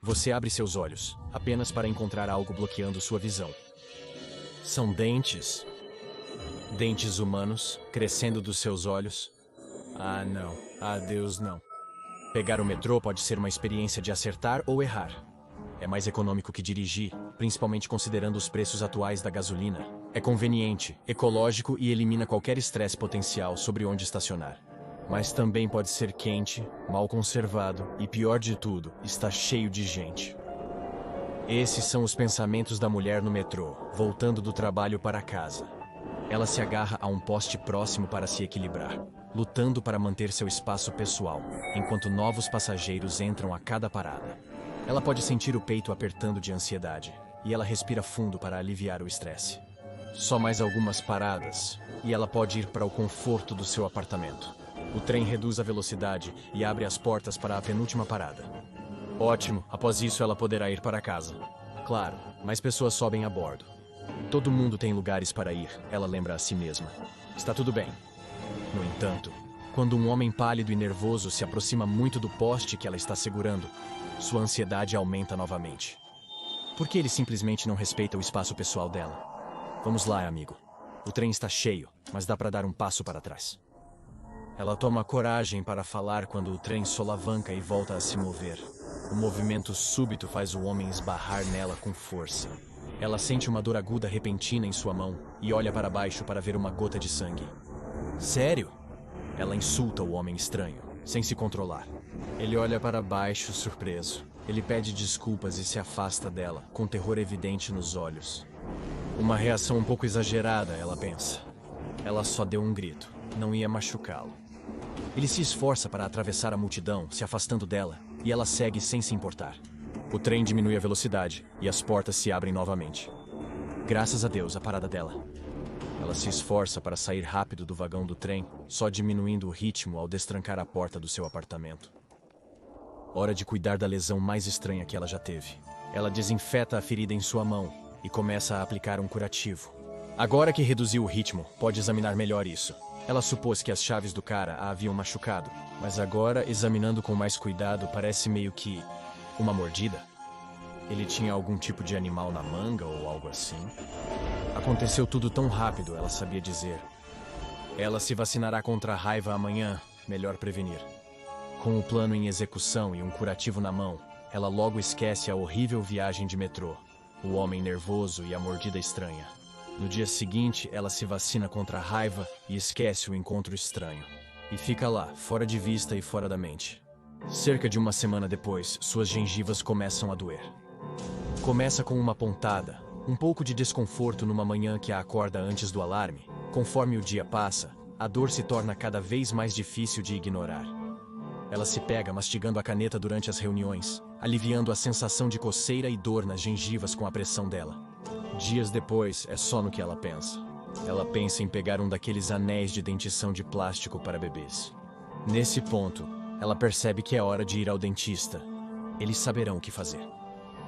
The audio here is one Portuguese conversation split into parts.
Você abre seus olhos, apenas para encontrar algo bloqueando sua visão. São dentes. Dentes humanos, crescendo dos seus olhos. Ah, não. Ah, Deus, não. Pegar o metrô pode ser uma experiência de acertar ou errar. É mais econômico que dirigir, principalmente considerando os preços atuais da gasolina. É conveniente, ecológico e elimina qualquer estresse potencial sobre onde estacionar. Mas também pode ser quente, mal conservado e, pior de tudo, está cheio de gente. Esses são os pensamentos da mulher no metrô, voltando do trabalho para casa. Ela se agarra a um poste próximo para se equilibrar, lutando para manter seu espaço pessoal, enquanto novos passageiros entram a cada parada. Ela pode sentir o peito apertando de ansiedade, e ela respira fundo para aliviar o estresse. Só mais algumas paradas, e ela pode ir para o conforto do seu apartamento. O trem reduz a velocidade e abre as portas para a penúltima parada. Ótimo, após isso ela poderá ir para casa. Claro, mais pessoas sobem a bordo. Todo mundo tem lugares para ir, ela lembra a si mesma. Está tudo bem. No entanto, quando um homem pálido e nervoso se aproxima muito do poste que ela está segurando, sua ansiedade aumenta novamente. Por que ele simplesmente não respeita o espaço pessoal dela? Vamos lá, amigo. O trem está cheio, mas dá para dar um passo para trás. Ela toma coragem para falar quando o trem solavanca e volta a se mover. O movimento súbito faz o homem esbarrar nela com força. Ela sente uma dor aguda repentina em sua mão e olha para baixo para ver uma gota de sangue. Sério? Ela insulta o homem estranho, sem se controlar. Ele olha para baixo, surpreso. Ele pede desculpas e se afasta dela, com terror evidente nos olhos. Uma reação um pouco exagerada, ela pensa. Ela só deu um grito, não ia machucá-lo. Ele se esforça para atravessar a multidão, se afastando dela, e ela segue sem se importar. O trem diminui a velocidade e as portas se abrem novamente. Graças a Deus, a parada dela. Ela se esforça para sair rápido do vagão do trem, só diminuindo o ritmo ao destrancar a porta do seu apartamento. Hora de cuidar da lesão mais estranha que ela já teve. Ela desinfeta a ferida em sua mão e começa a aplicar um curativo. Agora que reduziu o ritmo, pode examinar melhor isso. Ela supôs que as chaves do cara a haviam machucado, mas agora, examinando com mais cuidado, parece meio que uma mordida. Ele tinha algum tipo de animal na manga ou algo assim? Aconteceu tudo tão rápido, ela sabia dizer. Ela se vacinará contra a raiva amanhã, melhor prevenir. Com o plano em execução e um curativo na mão, ela logo esquece a horrível viagem de metrô, o homem nervoso e a mordida estranha. No dia seguinte, ela se vacina contra a raiva e esquece o encontro estranho. E fica lá, fora de vista e fora da mente. Cerca de uma semana depois, suas gengivas começam a doer. Começa com uma pontada, um pouco de desconforto numa manhã que a acorda antes do alarme. Conforme o dia passa, a dor se torna cada vez mais difícil de ignorar. Ela se pega mastigando a caneta durante as reuniões, aliviando a sensação de coceira e dor nas gengivas com a pressão dela. Dias depois, é só no que ela pensa. Ela pensa em pegar um daqueles anéis de dentição de plástico para bebês. Nesse ponto, ela percebe que é hora de ir ao dentista. Eles saberão o que fazer.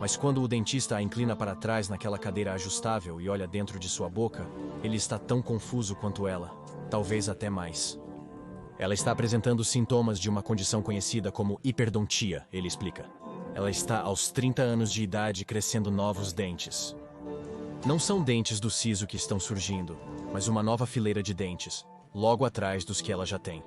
Mas quando o dentista a inclina para trás naquela cadeira ajustável e olha dentro de sua boca, ele está tão confuso quanto ela, talvez até mais. Ela está apresentando sintomas de uma condição conhecida como hiperdontia, ele explica. Ela está aos 30 anos de idade crescendo novos dentes. Não são dentes do siso que estão surgindo, mas uma nova fileira de dentes, logo atrás dos que ela já tem.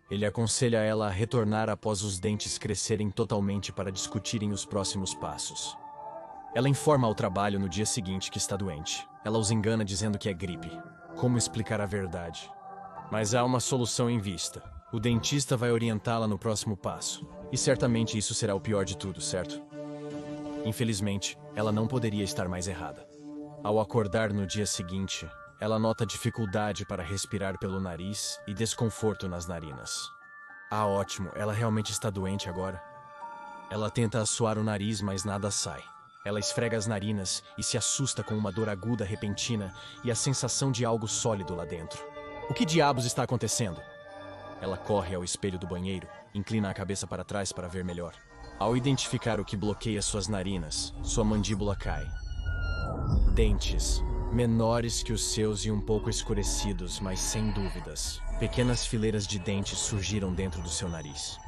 Ele aconselha ela a retornar após os dentes crescerem totalmente para discutirem os próximos passos. Ela informa ao trabalho no dia seguinte que está doente. Ela os engana dizendo que é gripe. Como explicar a verdade? Mas há uma solução em vista. O dentista vai orientá-la no próximo passo. E certamente isso será o pior de tudo, certo? Infelizmente, ela não poderia estar mais errada. Ao acordar no dia seguinte, ela nota dificuldade para respirar pelo nariz e desconforto nas narinas. Ah, ótimo, ela realmente está doente agora? Ela tenta assoar o nariz, mas nada sai. Ela esfrega as narinas e se assusta com uma dor aguda repentina e a sensação de algo sólido lá dentro. O que diabos está acontecendo? Ela corre ao espelho do banheiro, inclina a cabeça para trás para ver melhor. Ao identificar o que bloqueia suas narinas, sua mandíbula cai. Dentes. Menores que os seus e um pouco escurecidos, mas sem dúvidas. Pequenas fileiras de dentes surgiram dentro do seu nariz.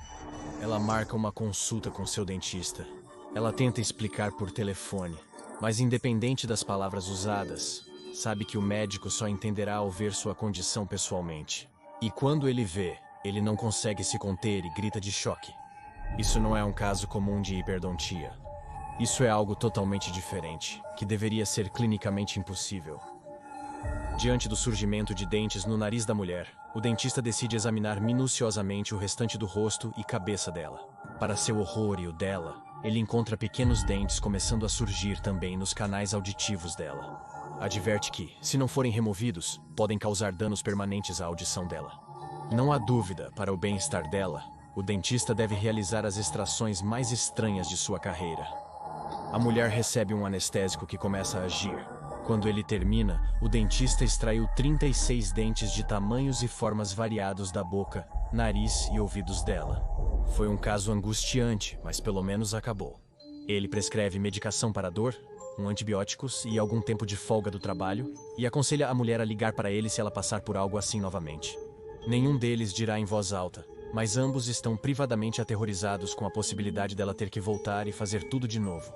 Ela marca uma consulta com seu dentista. Ela tenta explicar por telefone, mas independente das palavras usadas, sabe que o médico só entenderá ao ver sua condição pessoalmente. E quando ele vê, ele não consegue se conter e grita de choque. Isso não é um caso comum de hiperdontia. Isso é algo totalmente diferente, que deveria ser clinicamente impossível. Diante do surgimento de dentes no nariz da mulher, o dentista decide examinar minuciosamente o restante do rosto e cabeça dela. Para seu horror e o dela, ele encontra pequenos dentes começando a surgir também nos canais auditivos dela. Adverte que, se não forem removidos, podem causar danos permanentes à audição dela. Não há dúvida, para o bem-estar dela, o dentista deve realizar as extrações mais estranhas de sua carreira. A mulher recebe um anestésico que começa a agir. Quando ele termina, o dentista extraiu 36 dentes de tamanhos e formas variados da boca, nariz e ouvidos dela. Foi um caso angustiante, mas pelo menos acabou. Ele prescreve medicação para a dor, antibióticos e algum tempo de folga do trabalho, e aconselha a mulher a ligar para ele se ela passar por algo assim novamente. Nenhum deles dirá em voz alta, mas ambos estão privadamente aterrorizados com a possibilidade dela ter que voltar e fazer tudo de novo.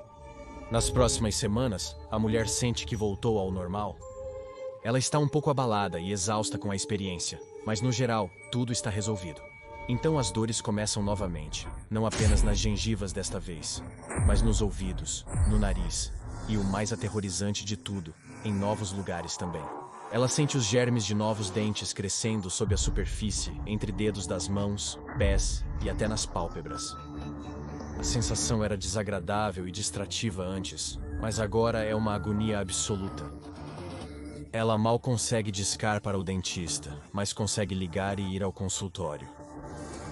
Nas próximas semanas, a mulher sente que voltou ao normal. Ela está um pouco abalada e exausta com a experiência, mas no geral, tudo está resolvido. Então as dores começam novamente, não apenas nas gengivas desta vez, mas nos ouvidos, no nariz e, o mais aterrorizante de tudo, em novos lugares também. Ela sente os germes de novos dentes crescendo sob a superfície, entre dedos das mãos, pés e até nas pálpebras. A sensação era desagradável e distrativa antes, mas agora é uma agonia absoluta. Ela mal consegue discar para o dentista, mas consegue ligar e ir ao consultório.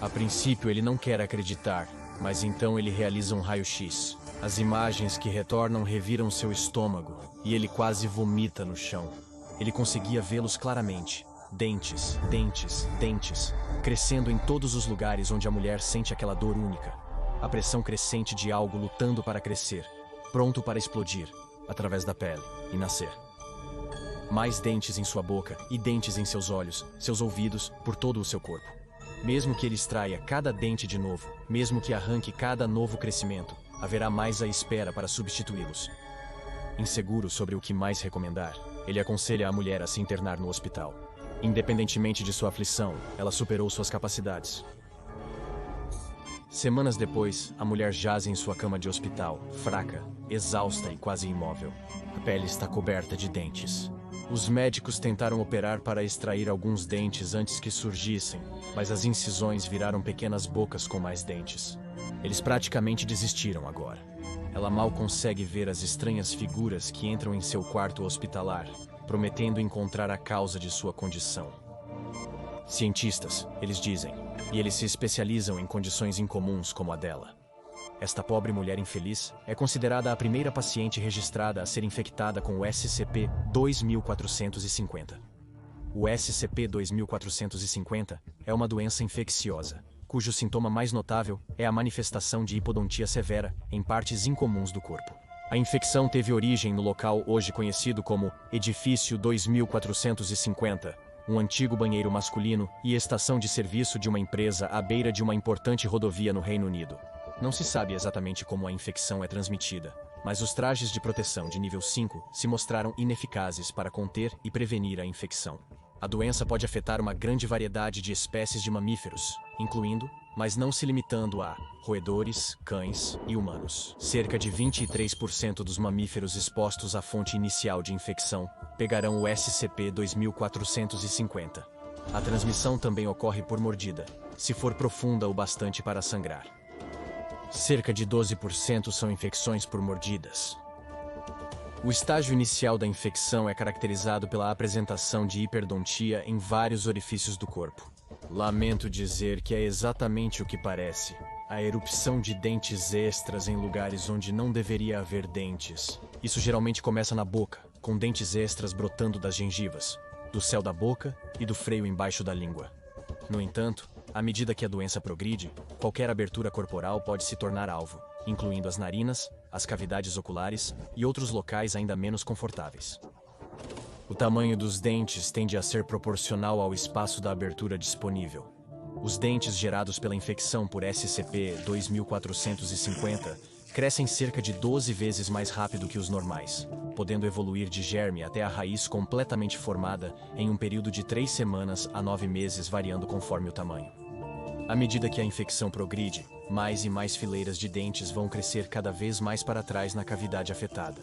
A princípio ele não quer acreditar, mas então ele realiza um raio-x. As imagens que retornam reviram seu estômago, e ele quase vomita no chão. Ele conseguia vê-los claramente. Dentes, dentes, dentes, crescendo em todos os lugares onde a mulher sente aquela dor única. A pressão crescente de algo lutando para crescer, pronto para explodir, através da pele, e nascer. Mais dentes em sua boca e dentes em seus olhos, seus ouvidos, por todo o seu corpo. Mesmo que ele extraia cada dente de novo, mesmo que arranque cada novo crescimento, haverá mais à espera para substituí-los. Inseguro sobre o que mais recomendar, ele aconselha a mulher a se internar no hospital. Independentemente de sua aflição, ela superou suas capacidades. Semanas depois, a mulher jaz em sua cama de hospital, fraca, exausta e quase imóvel. A pele está coberta de dentes. Os médicos tentaram operar para extrair alguns dentes antes que surgissem, mas as incisões viraram pequenas bocas com mais dentes. Eles praticamente desistiram agora. Ela mal consegue ver as estranhas figuras que entram em seu quarto hospitalar, prometendo encontrar a causa de sua condição. Cientistas, eles dizem, e eles se especializam em condições incomuns como a dela. Esta pobre mulher infeliz é considerada a primeira paciente registrada a ser infectada com o SCP-2450. O SCP-2450 é uma doença infecciosa, cujo sintoma mais notável é a manifestação de hipodontia severa em partes incomuns do corpo. A infecção teve origem no local hoje conhecido como Edifício 2450, um antigo banheiro masculino e estação de serviço de uma empresa à beira de uma importante rodovia no Reino Unido. Não se sabe exatamente como a infecção é transmitida, mas os trajes de proteção de nível 5 se mostraram ineficazes para conter e prevenir a infecção. A doença pode afetar uma grande variedade de espécies de mamíferos, incluindo, mas não se limitando a, roedores, cães e humanos. Cerca de 23% dos mamíferos expostos à fonte inicial de infecção pegarão o SCP-2450. A transmissão também ocorre por mordida, se for profunda o bastante para sangrar. Cerca de 12% são infecções por mordidas. O estágio inicial da infecção é caracterizado pela apresentação de hiperdontia em vários orifícios do corpo. Lamento dizer que é exatamente o que parece. A erupção de dentes extras em lugares onde não deveria haver dentes. Isso geralmente começa na boca, com dentes extras brotando das gengivas, do céu da boca e do freio embaixo da língua. No entanto, à medida que a doença progride, qualquer abertura corporal pode se tornar alvo, incluindo as narinas, as cavidades oculares e outros locais ainda menos confortáveis. O tamanho dos dentes tende a ser proporcional ao espaço da abertura disponível. Os dentes gerados pela infecção por SCP-2450 crescem cerca de 12 vezes mais rápido que os normais, podendo evoluir de germe até a raiz completamente formada em um período de 3 semanas a 9 meses, variando conforme o tamanho. À medida que a infecção progride, mais e mais fileiras de dentes vão crescer cada vez mais para trás na cavidade afetada.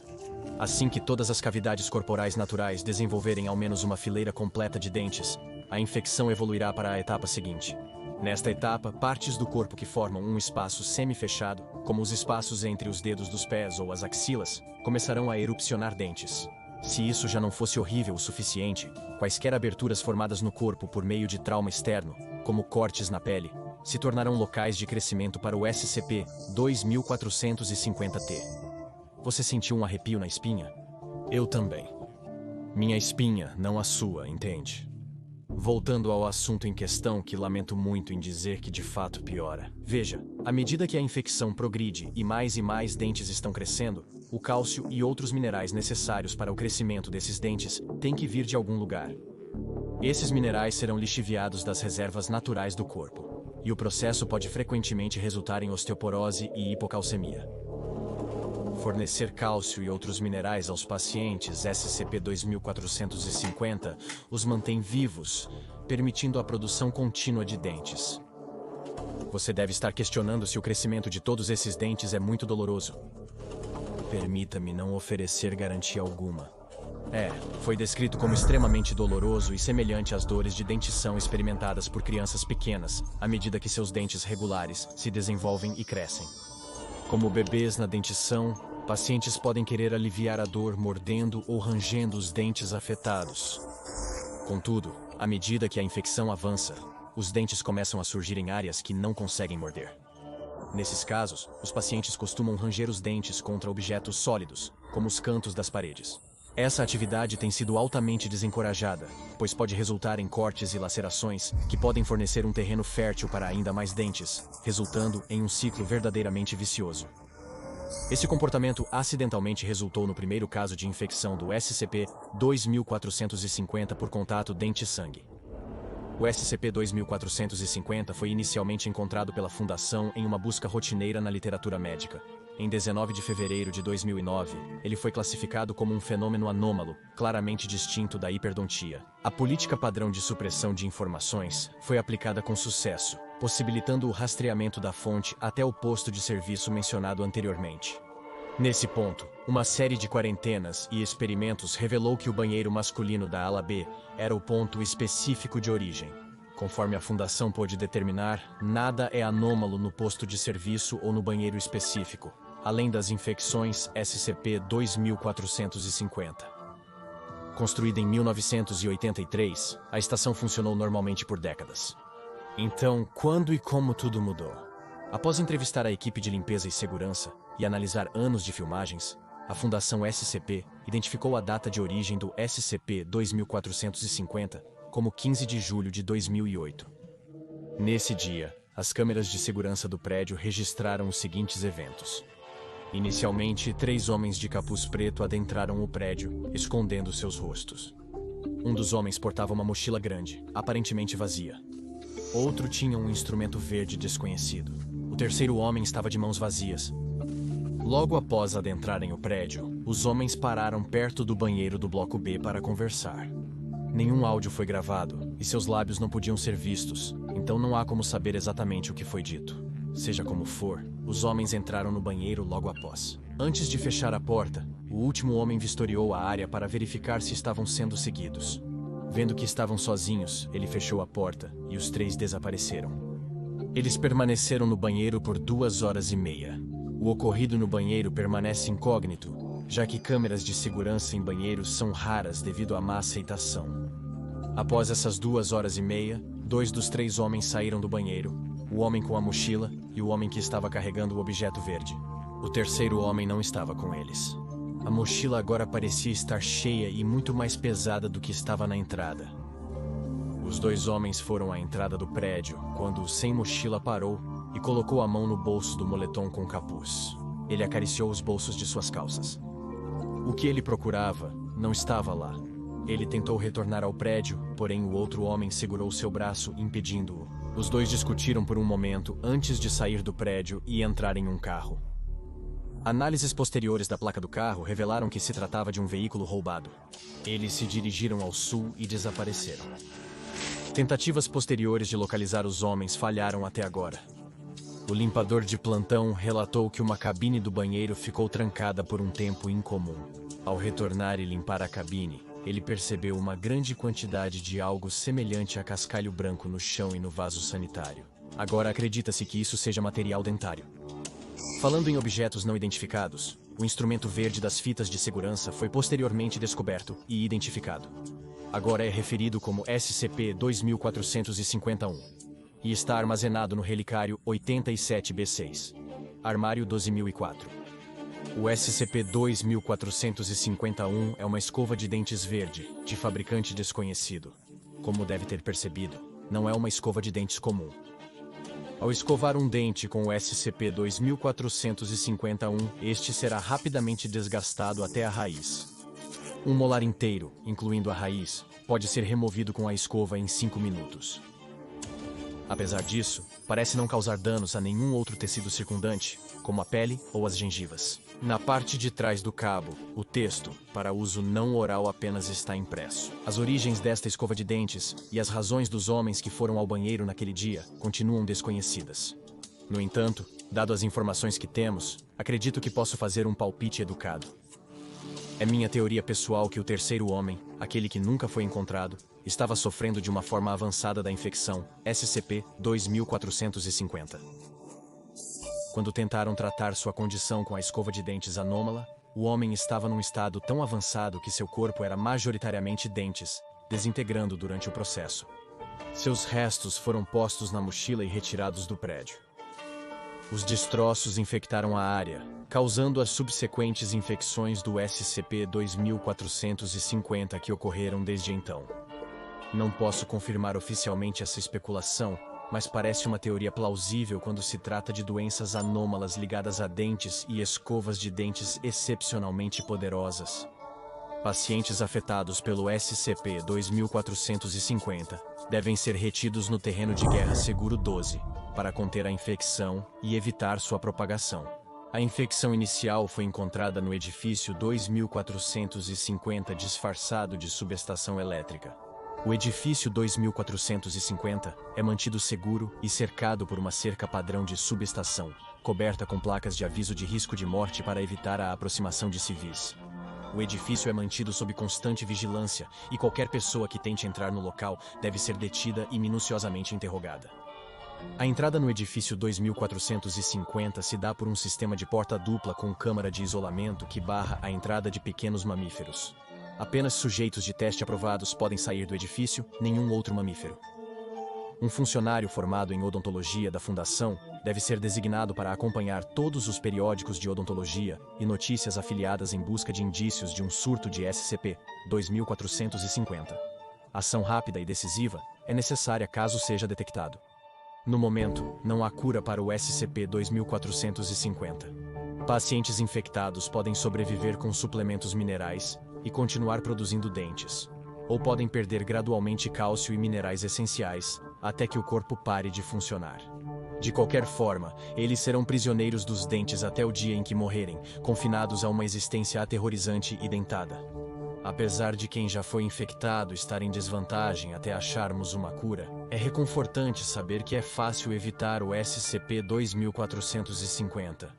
Assim que todas as cavidades corporais naturais desenvolverem ao menos uma fileira completa de dentes, a infecção evoluirá para a etapa seguinte. Nesta etapa, partes do corpo que formam um espaço semi-fechado, como os espaços entre os dedos dos pés ou as axilas, começarão a erupcionar dentes. Se isso já não fosse horrível o suficiente, quaisquer aberturas formadas no corpo por meio de trauma externo, como cortes na pele, se tornarão locais de crescimento para o SCP-2450-T. Você sentiu um arrepio na espinha? Eu também. Minha espinha, não a sua, entende? Voltando ao assunto em questão, que lamento muito em dizer que de fato piora. Veja, à medida que a infecção progride e mais dentes estão crescendo, o cálcio e outros minerais necessários para o crescimento desses dentes têm que vir de algum lugar. Esses minerais serão lixiviados das reservas naturais do corpo, e o processo pode frequentemente resultar em osteoporose e hipocalcemia. Fornecer cálcio e outros minerais aos pacientes SCP-2450 os mantém vivos, permitindo a produção contínua de dentes. Você deve estar questionando se o crescimento de todos esses dentes é muito doloroso. Permita-me não oferecer garantia alguma. Foi descrito como extremamente doloroso e semelhante às dores de dentição experimentadas por crianças pequenas, à medida que seus dentes regulares se desenvolvem e crescem. Como bebês na dentição, pacientes podem querer aliviar a dor mordendo ou rangendo os dentes afetados. Contudo, à medida que a infecção avança, os dentes começam a surgir em áreas que não conseguem morder. Nesses casos, os pacientes costumam ranger os dentes contra objetos sólidos, como os cantos das paredes. Essa atividade tem sido altamente desencorajada, pois pode resultar em cortes e lacerações que podem fornecer um terreno fértil para ainda mais dentes, resultando em um ciclo verdadeiramente vicioso. Esse comportamento acidentalmente resultou no primeiro caso de infecção do SCP-2450 por contato dente-sangue. O SCP-2450 foi inicialmente encontrado pela Fundação em uma busca rotineira na literatura médica. Em 19 de fevereiro de 2009, ele foi classificado como um fenômeno anômalo, claramente distinto da hiperdontia. A política padrão de supressão de informações foi aplicada com sucesso, possibilitando o rastreamento da fonte até o posto de serviço mencionado anteriormente. Nesse ponto, uma série de quarentenas e experimentos revelou que o banheiro masculino da ala B era o ponto específico de origem. Conforme a Fundação pôde determinar, nada é anômalo no posto de serviço ou no banheiro específico, além das infecções SCP-2450. Construída em 1983, a estação funcionou normalmente por décadas. Então, quando e como tudo mudou? Após entrevistar a equipe de limpeza e segurança e analisar anos de filmagens, a Fundação SCP identificou a data de origem do SCP-2450 como 15 de julho de 2008. Nesse dia, as câmeras de segurança do prédio registraram os seguintes eventos. Inicialmente, 3 homens de capuz preto adentraram o prédio, escondendo seus rostos. Um dos homens portava uma mochila grande, aparentemente vazia. Outro tinha um instrumento verde desconhecido. O terceiro homem estava de mãos vazias. Logo após adentrarem o prédio, os homens pararam perto do banheiro do bloco B para conversar. Nenhum áudio foi gravado e seus lábios não podiam ser vistos, então não há como saber exatamente o que foi dito. Seja como for, os homens entraram no banheiro logo após. Antes de fechar a porta, o último homem vistoriou a área para verificar se estavam sendo seguidos. Vendo que estavam sozinhos, ele fechou a porta e os 3 desapareceram. Eles permaneceram no banheiro por 2 horas e meia. O ocorrido no banheiro permanece incógnito, já que câmeras de segurança em banheiros são raras devido à má aceitação. Após essas 2 horas e meia, 2 dos 3 homens saíram do banheiro, o homem com a mochila e o homem que estava carregando o objeto verde. O terceiro homem não estava com eles. A mochila agora parecia estar cheia e muito mais pesada do que estava na entrada. Os 2 homens foram à entrada do prédio quando o sem mochila parou e colocou a mão no bolso do moletom com capuz. Ele acariciou os bolsos de suas calças. O que ele procurava não estava lá. Ele tentou retornar ao prédio, porém o outro homem segurou seu braço, impedindo-o. Os 2 discutiram por um momento antes de sair do prédio e entrar em um carro. Análises posteriores da placa do carro revelaram que se tratava de um veículo roubado. Eles se dirigiram ao sul e desapareceram. Tentativas posteriores de localizar os homens falharam até agora. O limpador de plantão relatou que uma cabine do banheiro ficou trancada por um tempo incomum. Ao retornar e limpar a cabine, ele percebeu uma grande quantidade de algo semelhante a cascalho branco no chão e no vaso sanitário. Agora acredita-se que isso seja material dentário. Falando em objetos não identificados, o instrumento verde das fitas de segurança foi posteriormente descoberto e identificado. Agora é referido como SCP-2451 e está armazenado no relicário 87B6, armário 12004. O SCP-2451 é uma escova de dentes verde, de fabricante desconhecido. Como deve ter percebido, não é uma escova de dentes comum. Ao escovar um dente com o SCP-2451, este será rapidamente desgastado até a raiz. Um molar inteiro, incluindo a raiz, pode ser removido com a escova em 5 minutos. Apesar disso, parece não causar danos a nenhum outro tecido circundante, como a pele ou as gengivas. Na parte de trás do cabo, o texto, para uso não oral, apenas está impresso. As origens desta escova de dentes e as razões dos homens que foram ao banheiro naquele dia continuam desconhecidas. No entanto, dado as informações que temos, acredito que posso fazer um palpite educado. É minha teoria pessoal que o terceiro homem, aquele que nunca foi encontrado, estava sofrendo de uma forma avançada da infecção SCP-2450. Quando tentaram tratar sua condição com a escova de dentes anômala, o homem estava num estado tão avançado que seu corpo era majoritariamente dentes, desintegrando durante o processo. Seus restos foram postos na mochila e retirados do prédio. Os destroços infectaram a área, causando as subsequentes infecções do SCP-2450 que ocorreram desde então. Não posso confirmar oficialmente essa especulação, mas parece uma teoria plausível quando se trata de doenças anômalas ligadas a dentes e escovas de dentes excepcionalmente poderosas. Pacientes afetados pelo SCP-2450 devem ser retidos no terreno de guerra seguro 12 para conter a infecção e evitar sua propagação. A infecção inicial foi encontrada no edifício 2450 disfarçado de subestação elétrica. O edifício 2450 é mantido seguro e cercado por uma cerca padrão de subestação, coberta com placas de aviso de risco de morte para evitar a aproximação de civis. O edifício é mantido sob constante vigilância e qualquer pessoa que tente entrar no local deve ser detida e minuciosamente interrogada. A entrada no edifício 2450 se dá por um sistema de porta dupla com câmara de isolamento que barra a entrada de pequenos mamíferos. Apenas sujeitos de teste aprovados podem sair do edifício, nenhum outro mamífero. Um funcionário formado em odontologia da Fundação deve ser designado para acompanhar todos os periódicos de odontologia e notícias afiliadas em busca de indícios de um surto de SCP-2450. Ação rápida e decisiva é necessária caso seja detectado. No momento, não há cura para o SCP-2450. Pacientes infectados podem sobreviver com suplementos minerais e continuar produzindo dentes, ou podem perder gradualmente cálcio e minerais essenciais, até que o corpo pare de funcionar. De qualquer forma, eles serão prisioneiros dos dentes até o dia em que morrerem, confinados a uma existência aterrorizante e dentada. Apesar de quem já foi infectado estar em desvantagem até acharmos uma cura, é reconfortante saber que é fácil evitar o SCP-2450.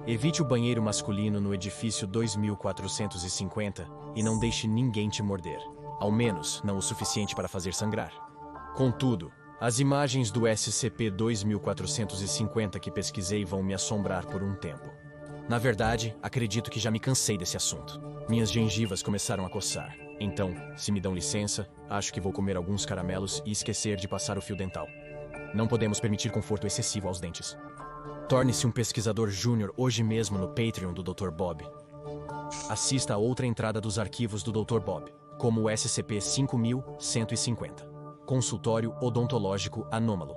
Evite o banheiro masculino no edifício 2450 e não deixe ninguém te morder. Ao menos, não o suficiente para fazer sangrar. Contudo, as imagens do SCP-2450 que pesquisei vão me assombrar por um tempo. Na verdade, acredito que já me cansei desse assunto. Minhas gengivas começaram a coçar. Então, se me dão licença, acho que vou comer alguns caramelos e esquecer de passar o fio dental. Não podemos permitir conforto excessivo aos dentes. Torne-se um pesquisador júnior hoje mesmo no Patreon do Dr. Bob. Assista a outra entrada dos arquivos do Dr. Bob, como o SCP-5150. Consultório Odontológico Anômalo.